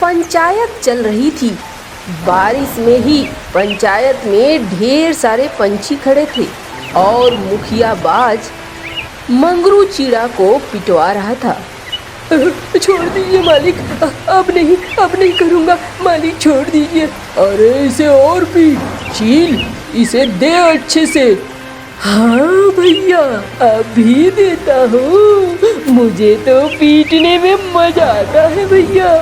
पंचायत चल रही थी। बारिश में ही पंचायत में ढेर सारे पंछी खड़े थे और मुखिया बाज मंगरू चिड़ा को पिटवा रहा था। छोड़ दीजिए मालिक, अब नहीं करूँगा मालिक, छोड़ दीजिए। अरे इसे और पीट, चील इसे दे अच्छे से। हाँ भैया, अभी देता हूँ, मुझे तो पीटने में मजा आता है भैया।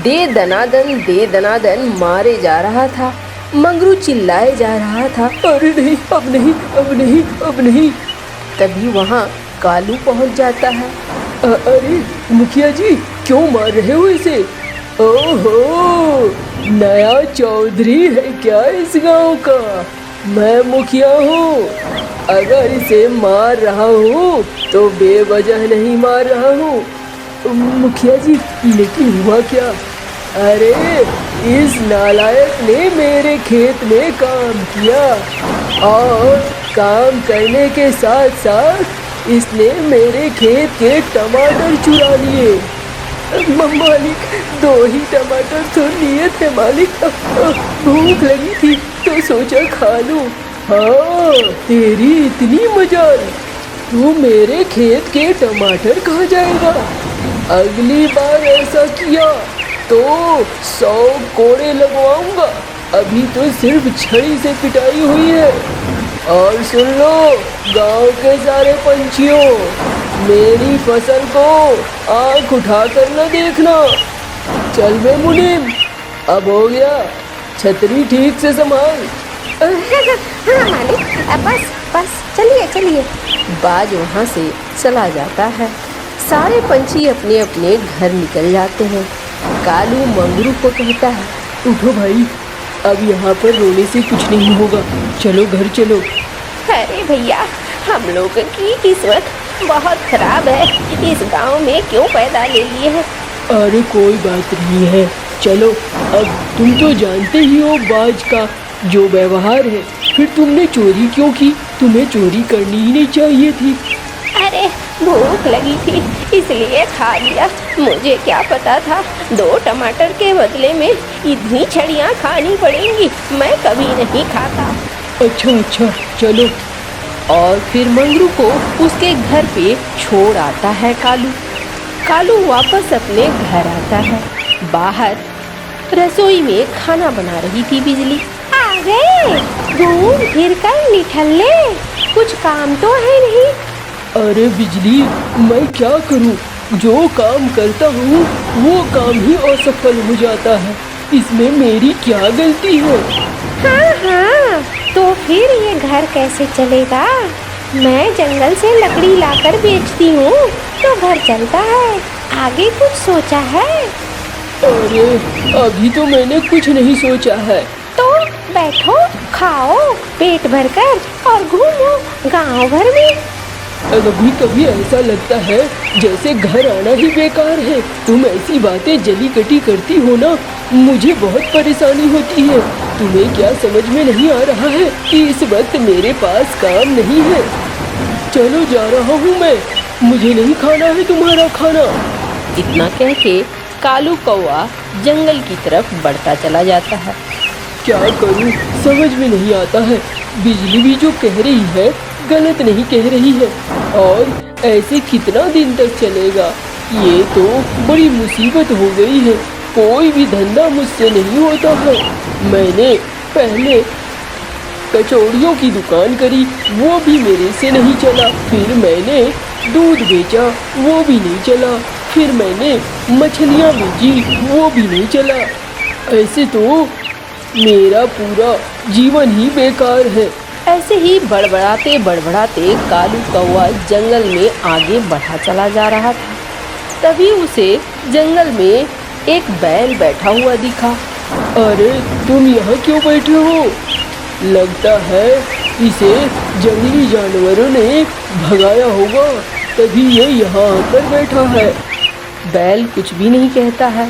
दे दनादन मारे जा रहा था। मंगरू चिल्लाए जा रहा था, अरे नहीं, अब नहीं। तभी वहाँ कालू पहुँच जाता है। अरे मुखिया जी, क्यों मार रहे हो इसे? ओहो, नया चौधरी है क्या इस गांव का? मैं मुखिया हूँ। अगर इसे मार रहा हूँ तो बेवजह नहीं मार रहा हूँ। मुखिया जी, लेकिन हुआ क्या? अरे इस नालायक ने मेरे खेत में काम किया और काम करने के साथ साथ इसने मेरे खेत के टमाटर चुरा लिए। मालिक, 2 ही टमाटर तो लिए थे मालिक, भूख लगी थी तो सोचा खा लूं। हाँ, तेरी इतनी मजाल, तू मेरे खेत के टमाटर खा जाएगा। अगली बार ऐसा किया तो 100 कोड़े लगवाऊंगा। अभी तो सिर्फ छड़ी से पिटाई हुई है। और सुन लो गांव के सारे पंछियों, मेरी फसल को आंख उठा कर न देखना। चल बे मुनीम, अब हो गया, छतरी ठीक से संभाल। हाँ मालिक, बस चलिए। बाज वहाँ से चला जाता है। सारे पंछी अपने अपने घर निकल जाते हैं। कालू मंगरू को कहता है, उठो भाई, अब यहाँ पर रोने से कुछ नहीं होगा, चलो घर चलो। अरे भैया, हम लोगों की किस्मत बहुत खराब है, इस गांव में क्यों पैदा ले लिए हैं? अरे कोई बात नहीं है, चलो। अब तुम तो जानते ही हो बाज का जो व्यवहार है, फिर तुमने चोरी क्यों की? तुम्हें चोरी करनी ही नहीं चाहिए थी। अरे भूख लगी थी इसलिए खा लिया, मुझे क्या पता था 2 टमाटर के बदले में इतनी छड़ियाँ खानी पड़ेंगी, मैं कभी नहीं खाता। अच्छा, चलो। और फिर मंगरू को उसके घर पे छोड़ आता है कालू वापस अपने घर आता है। बाहर रसोई में खाना बना रही थी बिजली। आ गए, घूम फिर कर निठल्ले, कुछ काम तो है नहीं? अरे बिजली, मैं क्या करूं? जो काम करता हूँ वो काम ही असफल हो जाता है, इसमें मेरी क्या गलती है? हाँ, तो फिर ये घर कैसे चलेगा? मैं जंगल से लकड़ी लाकर बेचती हूँ तो घर चलता है, आगे कुछ सोचा है? अरे अभी तो मैंने कुछ नहीं सोचा है। तो बैठो, खाओ पेट भरकर और घूमो गांव भर में। कभी कभी ऐसा लगता है जैसे घर आना ही बेकार है। तुम ऐसी बातें जली कटी करती हो ना, मुझे बहुत परेशानी होती है। तुम्हें क्या समझ में नहीं आ रहा है कि इस वक्त मेरे पास काम नहीं है? चलो जा रहा हूँ मैं, मुझे नहीं खाना है तुम्हारा खाना। इतना कह के कालू कौआ जंगल की तरफ बढ़ता चला जाता है। क्या करूँ समझ में नहीं आता है। बिजली भी जो कह रही है गलत नहीं कह रही है, और ऐसे कितना दिन तक चलेगा? ये तो बड़ी मुसीबत हो गई है। कोई भी धंधा मुझसे नहीं होता है। मैंने पहले कचौड़ियों की दुकान करी, वो भी मेरे से नहीं चला। फिर मैंने दूध बेचा, वो भी नहीं चला। फिर मैंने मछलियाँ बेची, वो भी नहीं चला। ऐसे तो मेरा पूरा जीवन ही बेकार है। ऐसे ही बड़बड़ाते कालू कौआ जंगल में आगे बढ़ा चला जा रहा था। तभी उसे जंगल में एक बैल बैठा हुआ दिखा। अरे तुम यहाँ क्यों बैठे हो? लगता है इसे जंगली जानवरों ने भगाया होगा, तभी ये यहाँ आकर बैठा है। बैल कुछ भी नहीं कहता है।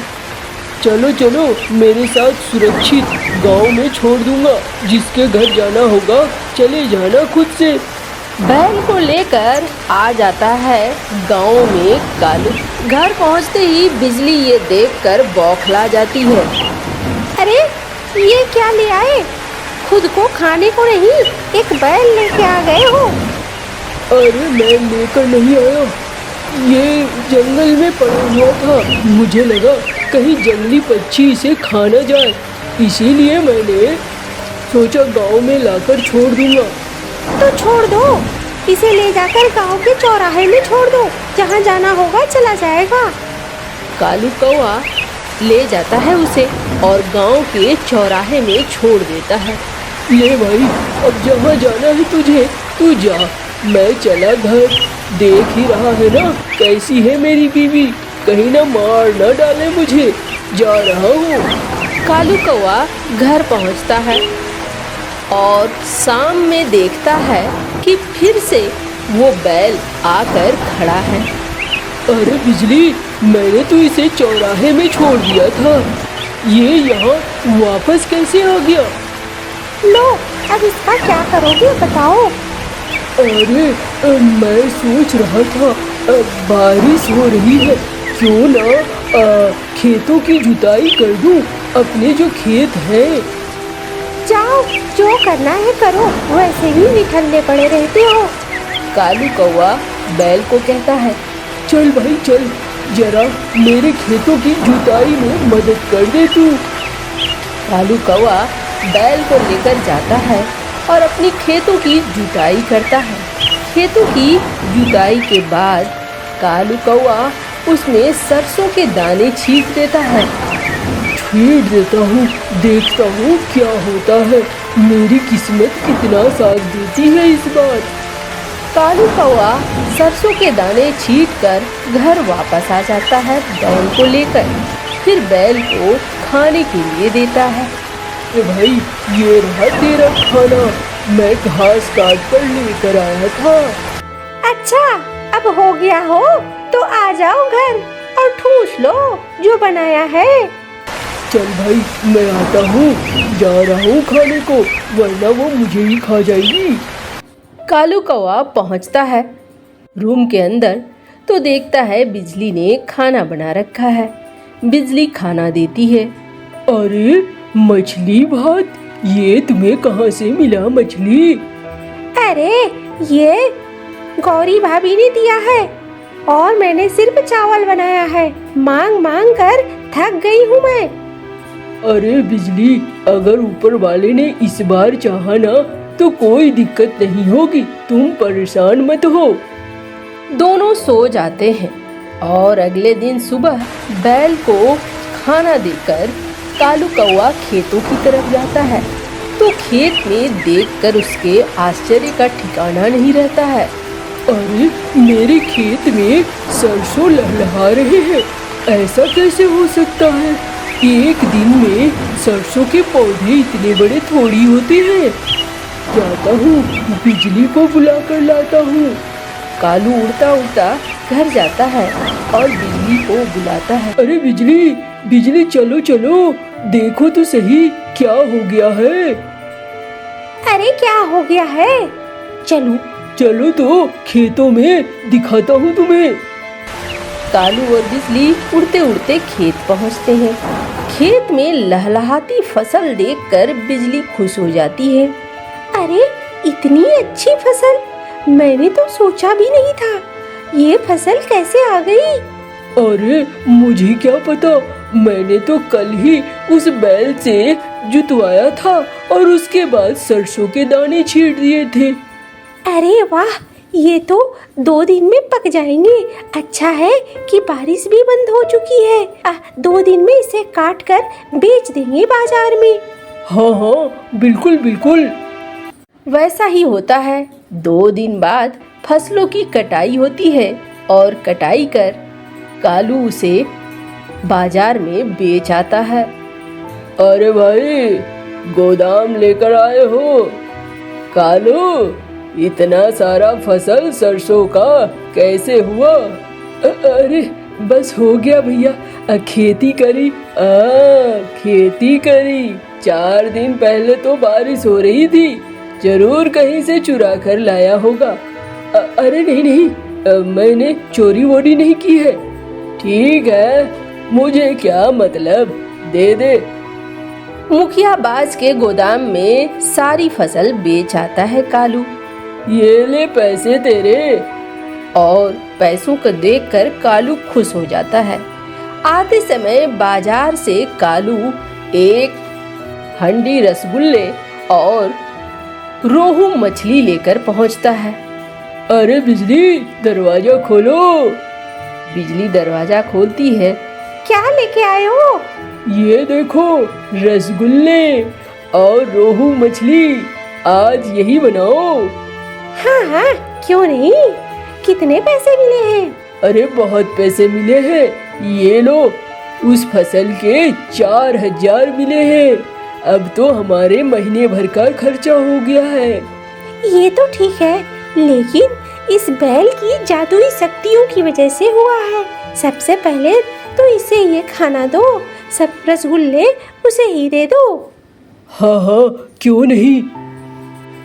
चलो चलो मेरे साथ, सुरक्षित गांव में छोड़ दूंगा। जिसके घर जाना होगा चले जाना खुद से। बैल को लेकर आ जाता है गांव में कालू। घर पहुंचते ही बिजली ये देखकर बौखला जाती है। अरे ये क्या ले आए? खुद को खाने को नहीं, एक बैल लेके आ गए हो। अरे मैं लेकर नहीं आया, ये जंगल में पड़ा हुआ था। मुझे लगा कहीं जंगली पक्षी इसे खा न जाए, इसीलिए मैंने सोचा गांव में लाकर छोड़ दूंगा। तो छोड़ दो, इसे ले जाकर गांव के चौराहे में छोड़ दो, जहाँ जाना होगा चला जाएगा। कालू कौआ ले जाता है उसे और गांव के चौराहे में छोड़ देता है। ले भाई, अब जहाँ जाना है तुझे तू जा, मैं चला घर। देख ही रहा है ना कैसी है मेरी बीवी, कहीं ना मार ना डाले मुझे। जा रहा हूँ। कालू कौआ घर पहुंचता है और शाम में देखता है कि फिर से वो बैल आकर खड़ा है। अरे बिजली, मैंने तो इसे चौराहे में छोड़ दिया था, ये यहाँ वापस कैसे आ गया? लो, अब इसका क्या करोगे बताओ? अरे मैं सोच रहा था बारिश हो रही है, क्यों ना खेतों की जुताई कर दूं, अपने जो खेत हैं। जाओ, जो करना है करो, वैसे ही निठल्ले पड़े रहते हो। कालू कौआ बैल को कहता है, चल भाई चल, जरा मेरे खेतों की जुताई में मदद कर दे तू। कालू कौआ बैल को लेकर जाता है और अपनी खेतों की जुताई करता है। खेतों की जुताई के बाद कालू कौआ उसमें सरसों के दाने छींट देता है। छींट देता हूँ, देखता हूँ क्या होता है। मेरी किस्मत कितना साथ देती है इस बार। कालू कौआ सरसों के दाने छींट कर घर वापस आ जाता है बैल को लेकर। फिर बैल को खाने के लिए देता है। भाई, ये रहा तेरा खाना, मैं घास काट कर लेकर आया था। अच्छा, अब हो गया हो तो आ जाओ घर और ठूस लो जो बनाया है। चल भाई, मैं आता हूँ, जा रहा हूँ खाने को, वरना वो मुझे ही खा जाएगी। कालू कौआ पहुंचता है रूम के अंदर तो देखता है बिजली ने खाना बना रखा है। बिजली खाना देती है। अरे मछली भात, ये तुम्हें कहाँ से मिला मछली? अरे ये गौरी भाभी ने दिया है और मैंने सिर्फ चावल बनाया है। मांग मांग कर थक गई हूँ मैं। अरे बिजली, अगर ऊपर वाले ने इस बार चाहा ना तो कोई दिक्कत नहीं होगी, तुम परेशान मत हो। दोनों सो जाते हैं और अगले दिन सुबह बैल को खाना देकर कालू कौआ खेतों की तरफ जाता है तो खेत में देखकर उसके आश्चर्य का ठिकाना नहीं रहता है। अरे मेरे खेत में सरसों लहलहा रहे हैं, ऐसा कैसे हो सकता है? एक दिन में सरसों के पौधे इतने बड़े थोड़ी होते हैं। जाता हूँ, बिजली को बुला कर लाता हूँ। कालू उड़ता उड़ता घर जाता है और बिजली को बुलाता है। अरे बिजली, बिजली चलो चलो, देखो तो सही क्या हो गया है। अरे क्या हो गया है? चलो चलो तो खेतों में दिखाता हूँ तुम्हें। कालू और बिजली उड़ते उड़ते खेत पहुँचते हैं। खेत में लहलहाती फसल देखकर बिजली खुश हो जाती है। अरे इतनी अच्छी फसल, मैंने तो सोचा भी नहीं था। ये फसल कैसे आ गई? अरे मुझे क्या पता, मैंने तो कल ही उस बैल से जुतवाया था और उसके बाद सरसों के दाने छींट दिए थे। अरे वाह, ये तो 2 दिन में पक जाएंगे। अच्छा है कि बारिश भी बंद हो चुकी है। 2 दिन में इसे काट कर बेच देंगे बाजार में। हाँ हाँ, बिल्कुल बिल्कुल। वैसा ही होता है। 2 दिन बाद फसलों की कटाई होती है और कटाई कर कालू उसे बाजार में बेच आता है। अरे भाई, गोदाम लेकर आए हो? कालू, इतना सारा फसल सरसों का कैसे हुआ? अरे बस हो गया भैया, खेती करी। खेती करी। 4 दिन पहले तो बारिश हो रही थी, जरूर कहीं से चुरा कर लाया होगा। अरे नहीं नहीं, मैंने चोरी वोरी नहीं की है। ठीक है, मुझे क्या मतलब, दे दे। मुखिया बाज के गोदाम में सारी फसल बेच आता है कालू। ये ले पैसे तेरे। और पैसों को देखकर कालू खुश हो जाता है। आते समय बाजार से कालू एक हंडी रसगुल्ले और रोहू मछली लेकर पहुंचता है। अरे बिजली, दरवाजा खोलो। बिजली दरवाजा खोलती है। क्या लेके आए हो? ये देखो, रसगुल्ले और रोहू मछली, आज यही बनाओ। हाँ हाँ, क्यों नहीं। कितने पैसे मिले हैं? अरे बहुत पैसे मिले हैं, ये लो। उस फसल के 4,000 मिले हैं। अब तो हमारे महीने भर का खर्चा हो गया है। ये तो ठीक है, लेकिन इस बैल की जादुई शक्तियों की वजह से हुआ है। सबसे पहले तो इसे ये खाना दो, सब रसगुल्ले उसे ही दे दो। हाँ हाँ, क्यों नहीं।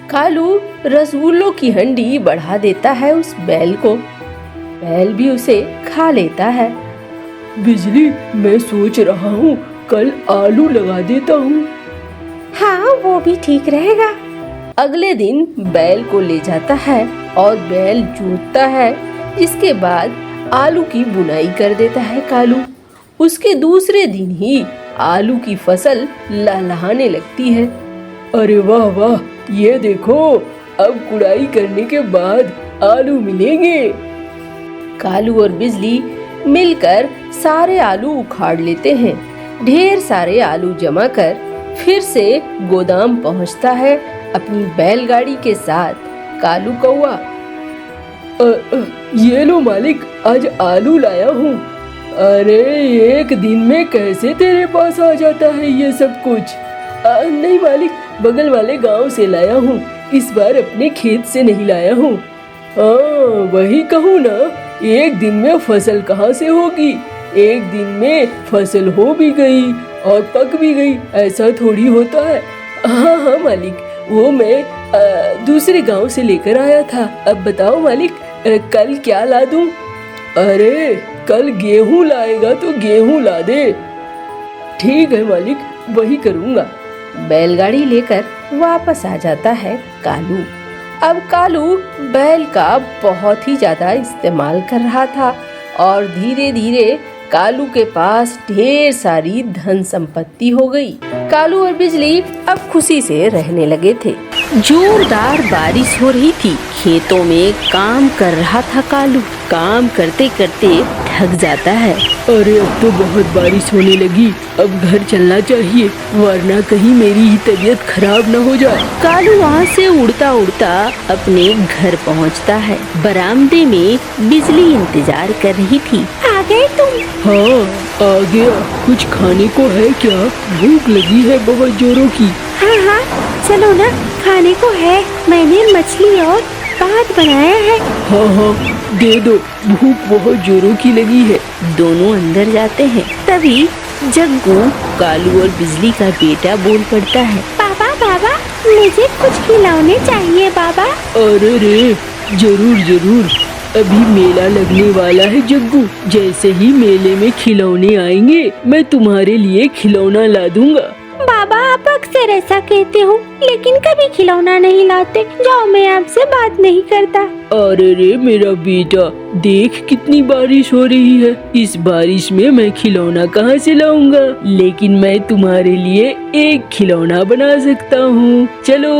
कालू रसगुल्लों की हंडी बढ़ा देता है उस बैल को। बैल भी उसे खा लेता है। बिजली, मैं सोच रहा हूँ कल आलू लगा देता हूँ। हाँ, वो भी ठीक रहेगा। अगले दिन बैल को ले जाता है और बैल जोतता है, जिसके बाद आलू की बुनाई कर देता है कालू। उसके दूसरे दिन ही आलू की फसल लहलहाने लगती है। अरे वाह वाह, ये देखो, अब कुड़ाई करने के बाद आलू मिलेंगे। कालू और बिजली मिलकर सारे आलू उखाड़ लेते हैं। ढेर सारे आलू जमा कर फिर से गोदाम पहुंचता है अपनी बैलगाड़ी के साथ। कालू कौआ, ये लो मालिक, आज आलू लाया हूँ। अरे एक दिन में कैसे तेरे पास आ जाता है ये सब कुछ? नहीं मालिक, बगल वाले गांव से लाया हूँ, इस बार अपने खेत से नहीं लाया हूँ। हाँ वही कहूँ ना, एक दिन में फसल कहाँ से होगी? एक दिन में फसल हो भी गई और पक भी गई, ऐसा थोड़ी होता है। हाँ हाँ मालिक, वो मैं दूसरे गांव से लेकर आया था। अब बताओ मालिक, कल क्या ला दूं? अरे कल गेहूं लाएगा तो गेहूं ला दे। ठीक है मालिक, वही करूँगा। बैलगाड़ी लेकर वापस आ जाता है कालू। अब कालू बैल का बहुत ही ज्यादा इस्तेमाल कर रहा था और धीरे धीरे कालू के पास ढेर सारी धन संपत्ति हो गई। कालू और बिजली अब खुशी से रहने लगे थे। जोरदार बारिश हो रही थी। खेतों में काम कर रहा था कालू। काम करते करते थक जाता है। अरे अब तो बहुत बारिश होने लगी, अब घर चलना चाहिए, वरना कहीं मेरी ही तबीयत खराब न हो जाए। कालू वहाँ से उड़ता उड़ता अपने घर पहुँचता है। बरामदे में बिजली इंतजार कर रही थी। आ गए तुम? हाँ आ गया। कुछ खाने को है क्या? भूख लगी है बहुत जोरों की। हाँ हाँ, चलो ना, खाने को है। मैंने मछली और भात बनाया है। हाँ हाँ, दे दो, भूख बहुत जोरों की लगी है। दोनों अंदर जाते हैं। तभी जग्गू, कालू और बिजली का बेटा बोल पड़ता है। पापा पापा, मुझे कुछ खिलौने चाहिए पापा। अरे रे, जरूर जरूर, अभी मेला लगने वाला है जग्गू। जैसे ही मेले में खिलौने आएंगे, मैं तुम्हारे लिए खिलौना ला दूंगा। बाबा, आप अक्सर ऐसा कहते हो, लेकिन कभी खिलौना नहीं लाते। जाओ, मैं आपसे बात नहीं करता। अरे रे मेरा बेटा, देख कितनी बारिश हो रही है। इस बारिश में मैं खिलौना कहाँ से लाऊंगा? लेकिन मैं तुम्हारे लिए एक खिलौना बना सकता हूँ। चलो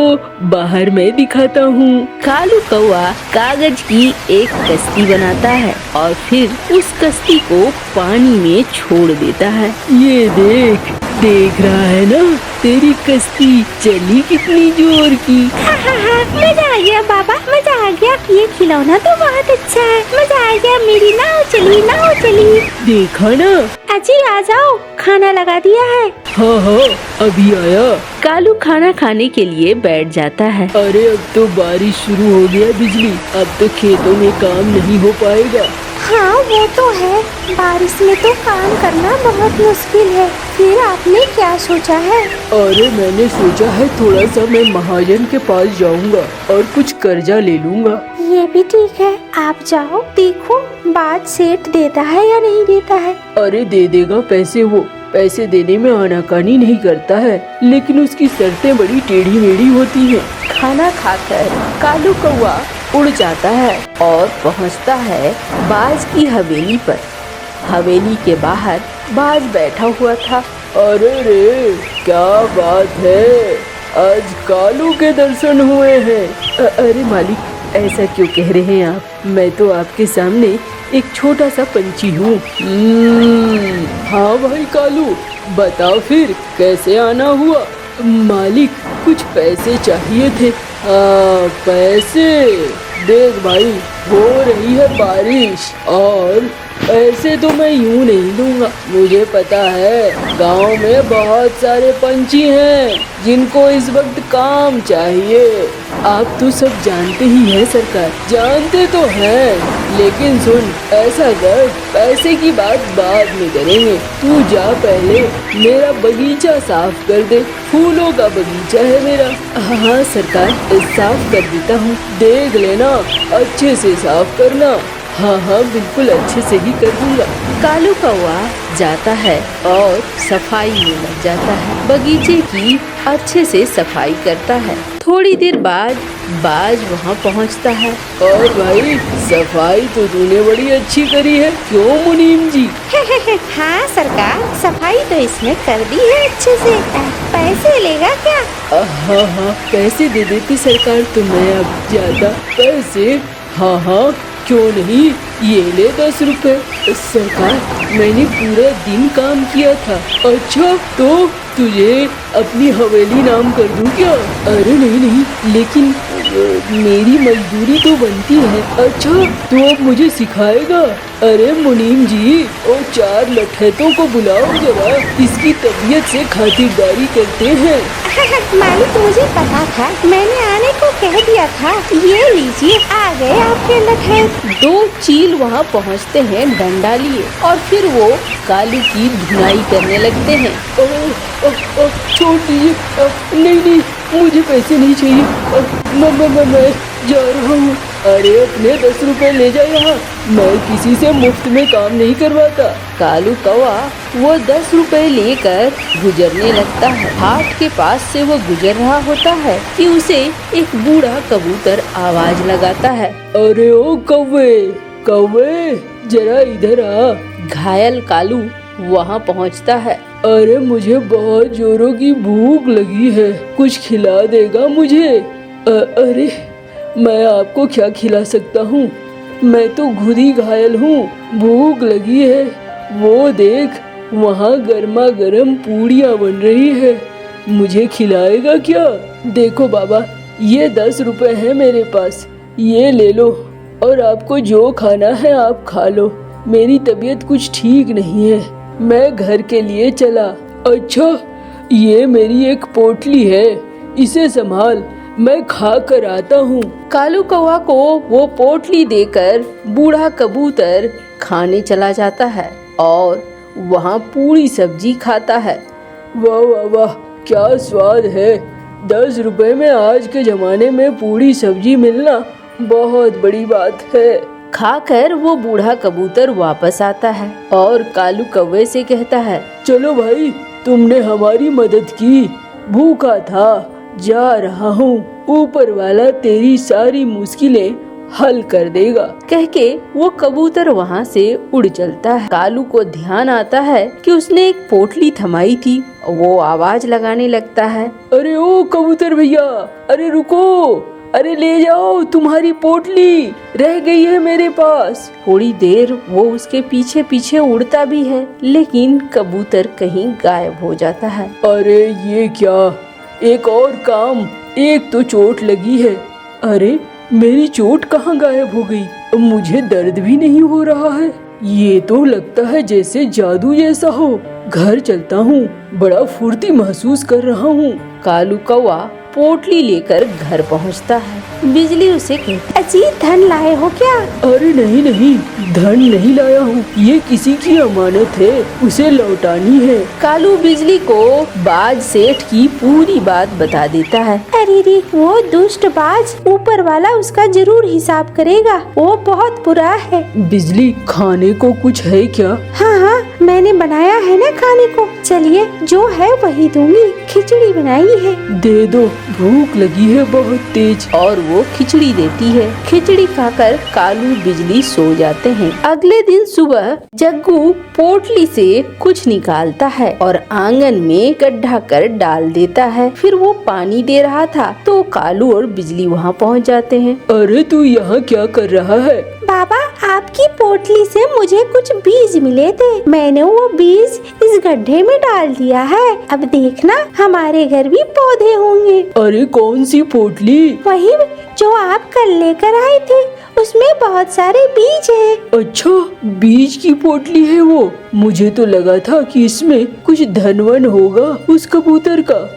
बाहर मैं दिखाता हूँ। कालू कौआ कागज की एक कश्ती बनाता है और फिर उस कश्ती को पानी में छोड़ देता है। ये देख रहा है ना, तेरी कश्ती चली कितनी जोर की। मजा आ गया बाबा, मजा आ गया। ये खिलौना तो बहुत अच्छा है, मजा आ गया। मेरी नाव चली। देखा ना? अजी आ जाओ, खाना लगा दिया है। हाँ हाँ, अभी आया। कालू खाना खाने के लिए बैठ जाता है। अरे अब तो बारिश शुरू हो गया बिजली, अब तो खेतों में काम नहीं हो पाएगा। हाँ वो तो है, बारिश में तो काम करना बहुत मुश्किल है। फिर आपने क्या सोचा है? अरे मैंने सोचा है थोड़ा सा मैं महाजन के पास जाऊंगा और कुछ कर्जा ले लूंगा। ये भी ठीक है, आप जाओ, देखो बात सेठ देता है या नहीं देता है। अरे दे देगा पैसे, वो पैसे देने में आनाकानी नहीं करता है, लेकिन उसकी शर्तें बड़ी टेढ़ी मेढ़ी होती हैं। खाना खाकर कालू कौआ उड़ जाता है और पहुंचता है बाज की हवेली पर। हवेली के बाहर बाज बैठा हुआ था। अरे रे क्या बात है, आज कालू के दर्शन हुए हैं। अरे मालिक, ऐसा क्यों कह रहे हैं आप? मैं तो आपके सामने एक छोटा सा पंछी हूँ। हाँ भाई कालू, बता फिर कैसे आना हुआ? मालिक, कुछ पैसे चाहिए थे। पैसे? देख भाई, हो रही है बारिश और पैसे तो मैं यूं नहीं दूंगा। मुझे पता है गांव में बहुत सारे पंछी हैं जिनको इस वक्त काम चाहिए। आप तो सब जानते ही हैं सरकार। जानते तो हैं, लेकिन सुन, ऐसा कर, पैसे की बात बाद में करेंगे। तू जा पहले मेरा बगीचा साफ कर दे, फूलों का बगीचा है मेरा। हाँ सरकार, साफ कर देता हूँ। देख लेना, अच्छे से साफ करना। हाँ हाँ, बिल्कुल अच्छे से ही कर दूंगा। कालू कौआ जाता है और सफाई में लग जाता है। बगीचे की अच्छे से सफाई करता है। थोड़ी देर बाद बाज वहाँ पहुँचता है। और भाई, सफाई तो तूने बड़ी अच्छी करी है, क्यों मुनीम जी? हाँ सरकार, सफाई तो इसमें कर दी है अच्छे से। पैसे लेगा क्या? हाँ हाँ, पैसे दे देती सरकार तो मैं अब जाता। पैसे? हाँ हाँ, क्यों नहीं, ये ले 10 रुपए। सरकार, मैंने पूरा दिन काम किया था। अच्छा, तो तुझे अपनी हवेली नाम कर दूं क्या? अरे नहीं नहीं, लेकिन मेरी मजदूरी तो बनती है। अच्छा, तो अब मुझे सिखाएगा? अरे मुनीम जी, वो 4 लठैतों को बुलाओ जरा, इसकी तबीयत से खातिरदारी करते हैं। मालिक, मुझे पता था, मैंने आने को कह दिया था। ये लीजिए, आ गए आपके लठैत। 2 चील वहाँ पहुँचते हैं डंडा लिए और फिर वो कालू की धुनाई करने लगते हैं। छोड़ दीजिए। नहीं नहीं, मुझे पैसे नहीं चाहिए। मैं जा रहा हूँ। अरे अपने 10 रुपए ले जा यहाँ, मैं किसी से मुफ्त में काम नहीं करवाता। कालू कौआ वो 10 रुपए लेकर गुजरने लगता है। हाट के पास से वो गुजर रहा होता है कि उसे एक बूढ़ा कबूतर आवाज लगाता है। अरे ओ कौवे, कौवे, जरा इधर आ। घायल कालू वहाँ पहुँचता है। अरे मुझे बहुत जोरों की भूख लगी है, कुछ खिला देगा मुझे? अरे मैं आपको क्या खिला सकता हूँ, मैं तो खुद ही घायल हूँ। भूख लगी है, वो देख वहाँ गर्मा गर्म पूड़ियाँ बन रही है, मुझे खिलाएगा क्या? देखो बाबा, ये 10 रुपए है मेरे पास, ये ले लो और आपको जो खाना है आप खा लो। मेरी तबीयत कुछ ठीक नहीं है, मैं घर के लिए चला। अच्छा, ये मेरी एक पोटली है, इसे संभाल, मैं खा कर आता हूँ। कालू कौवा को वो पोटली देकर बूढ़ा कबूतर खाने चला जाता है और वहाँ पूरी सब्जी खाता है। वाह वाह वाह, क्या स्वाद है। 10 रुपए में आज के जमाने में पूरी सब्जी मिलना बहुत बड़ी बात है। खाकर वो बूढ़ा कबूतर वापस आता है और कालू कौवे से कहता है, चलो भाई, तुमने हमारी मदद की, भूखा था, जा रहा हूँ, ऊपर वाला तेरी सारी मुश्किलें हल कर देगा। कह के वो कबूतर वहाँ से उड़ चलता है। कालू को ध्यान आता है कि उसने एक पोटली थमाई थी। वो आवाज लगाने लगता है, अरे ओ कबूतर भैया, अरे रुको, अरे ले जाओ, तुम्हारी पोटली रह गई है मेरे पास। थोड़ी देर वो उसके पीछे पीछे उड़ता भी है, लेकिन कबूतर कहीं गायब हो जाता है। अरे ये क्या, एक और काम, एक तो चोट लगी है। अरे मेरी चोट कहाँ गायब हो गई? मुझे दर्द भी नहीं हो रहा है, ये तो लगता है जैसे जादू जैसा हो। घर चलता हूँ, बड़ा फुर्ती महसूस कर रहा हूँ। कालू कौवा पोटली लेकर घर पहुंचता है। बिजली उसे कहती, अजी धन लाए हो क्या? अरे नहीं नहीं, धन नहीं लाया हूँ, ये किसी की अमानत है, उसे लौटानी है। कालू बिजली को बाज सेठ की पूरी बात बता देता है। अरे रे, वो दुष्ट बाज, ऊपर वाला उसका जरूर हिसाब करेगा, वो बहुत बुरा है। बिजली, खाने को कुछ है क्या? हाँ हाँ, मैंने बनाया है ना खाने को, चलिए जो है वही दूंगी। खिचड़ी बनाई है। दे दो, भूख लगी है बहुत तेज। और वो खिचड़ी देती है। खिचड़ी खाकर कालू बिजली सो जाते हैं। अगले दिन सुबह जग्गू पोटली से कुछ निकालता है और आंगन में गड्ढा कर डाल देता है। फिर वो पानी दे रहा था तो कालू और बिजली वहाँ पहुँच जाते हैं। अरे तू यहाँ क्या कर रहा है? बाबा, आपकी पोटली से मुझे कुछ बीज मिले थे, मैंने वो बीज इस गड्ढे में डाल दिया है। अब देखना हमारे घर भी पौधे होंगे। अरे कौन सी पोटली? वही जो आप कल लेकर आए थे, उसमें बहुत सारे बीज हैं। अच्छा, बीज की पोटली है वो। मुझे तो लगा था कि इसमें कुछ धनवन होगा उस कबूतर का।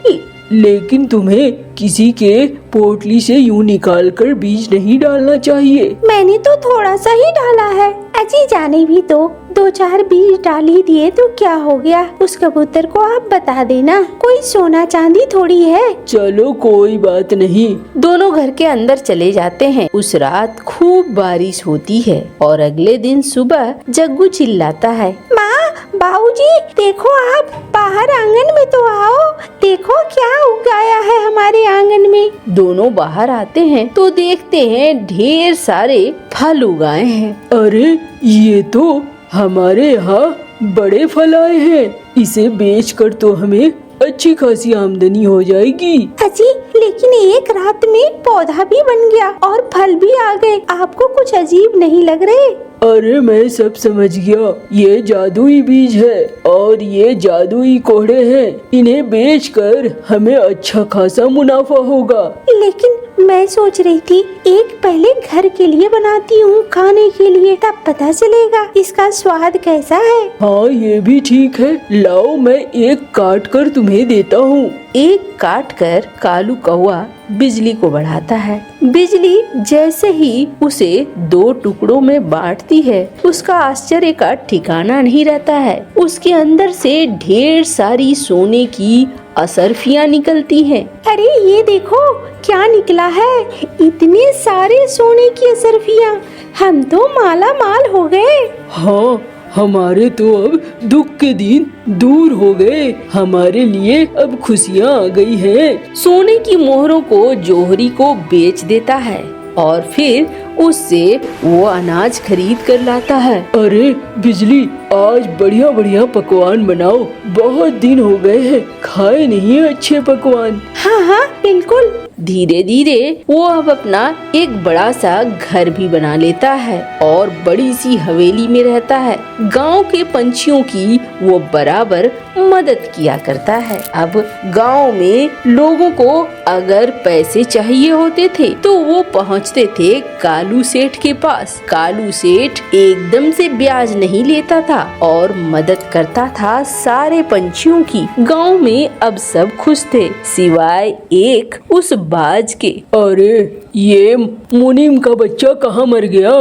लेकिन तुम्हें किसी के पोटली से यूं निकाल कर बीज नहीं डालना चाहिए। मैंने तो थोड़ा सा ही डाला है। अजी जाने भी तो, 2-4 बीज डाल ही दिए तो क्या हो गया? उस कबूतर को आप बता देना, कोई सोना चांदी थोड़ी है। चलो कोई बात नहीं। दोनों घर के अंदर चले जाते हैं। उस रात खूब बारिश होती है और अगले दिन सुबह जग्गू चिल्लाता है, माँ, बाबूजी, देखो आप बाहर आंगन में तो आओ, देखो क्या उगाया है हमारे आंगन में। दोनों बाहर आते हैं तो देखते हैं ढेर सारे फल उगाए हैं। अरे ये तो हमारे यहाँ बड़े फल आए हैं, इसे बेचकर तो हमें अच्छी खासी आमदनी हो जाएगी। अजी, लेकिन एक रात में पौधा भी बन गया और फल भी आ गए, आपको कुछ अजीब नहीं लग रहे? अरे मैं सब समझ गया, ये जादुई बीज है और ये जादुई कोहड़े हैं, इन्हें बेचकर हमें अच्छा खासा मुनाफा होगा। लेकिन मैं सोच रही थी एक पहले घर के लिए बनाती हूँ खाने के लिए, तब पता चलेगा इसका स्वाद कैसा है। हाँ ये भी ठीक है, लाओ मैं एक काट कर तुम्हें देता हूँ। एक काट कर कालू कौआ बिजली को बढ़ाता है। बिजली जैसे ही उसे 2 टुकड़ों में बांटती है, उसका आश्चर्य का ठिकाना नहीं रहता है। उसके अंदर से ढेर सारी सोने की असरफियां निकलती हैं। अरे ये देखो क्या निकला है, इतने सारे सोने की असरफियां, हम तो माला माल हो गए। हाँ, हमारे तो अब दुख के दिन दूर हो गए, हमारे लिए अब खुशियाँ आ गई हैं। सोने की मोहरों को जोहरी को बेच देता है और फिर उससे वो अनाज खरीद कर लाता है। अरे बिजली, आज बढ़िया बढ़िया पकवान बनाओ, बहुत दिन हो गए हैं खाए नहीं है अच्छे पकवान। हाँ हाँ बिल्कुल। धीरे धीरे वो अब अपना एक बड़ा सा घर भी बना लेता है और बड़ी सी हवेली में रहता है। गांव के पंछियों की वो बराबर मदद किया करता है। अब गांव में लोगों को अगर पैसे चाहिए होते थे तो वो पहुंचते थे कालू सेठ के पास। कालू सेठ एकदम से ब्याज नहीं लेता था और मदद करता था सारे पंछियों की। गांव में अब सब खुश थे सिवाय एक उस बाज के। अरे ये मुनीम का बच्चा कहाँ मर गया?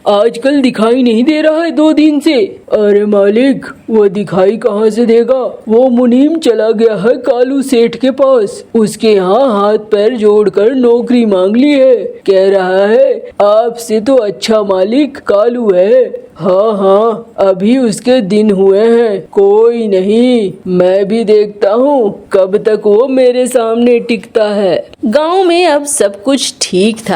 आजकल दिखाई नहीं दे रहा है 2 दिन से। अरे मालिक, वो दिखाई कहाँ से देगा? वो मुनीम चला गया है कालू सेठ के पास, उसके यहाँ हाथ पैर जोड़कर नौकरी मांग ली है। कह रहा है आपसे तो अच्छा मालिक कालू है। हाँ हाँ, अभी उसके दिन हुए हैं। कोई नहीं, मैं भी देखता हूँ कब तक वो मेरे सामने टिकता है। गांव में अब सब कुछ ठीक था।